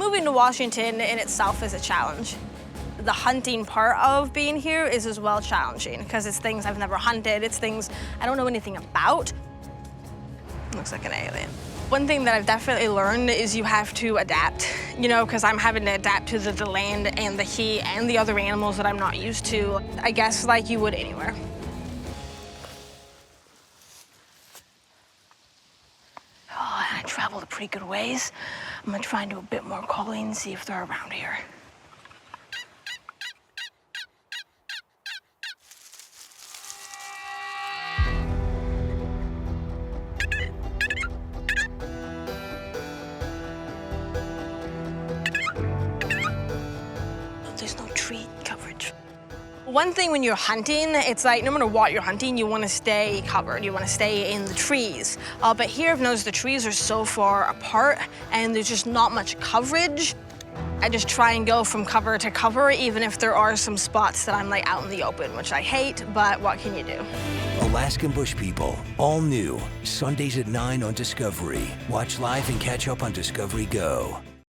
moving to Washington in itself is a challenge. The hunting part of being here is as well challenging because it's things I've never hunted, it's things I don't know anything about. Looks like an alien. One thing that I've definitely learned is you have to adapt, you know, because I'm having to adapt to the land and the heat and the other animals that I'm not used to, I guess like you would anywhere. Oh, and I traveled a pretty good ways. I'm gonna try and do a bit more calling and see if they're around here. There's no tree coverage. One thing when you're hunting, it's like no matter what you're hunting, you want to stay covered. You want to stay in the trees. But here, I've noticed the trees are so far apart and there's just not much coverage. I just try and go from cover to cover, even if there are some spots that I'm like out in the open, which I hate, but what can you do? Alaskan Bush People, all new, Sundays at 9 on Discovery. Watch live and catch up on Discovery Go.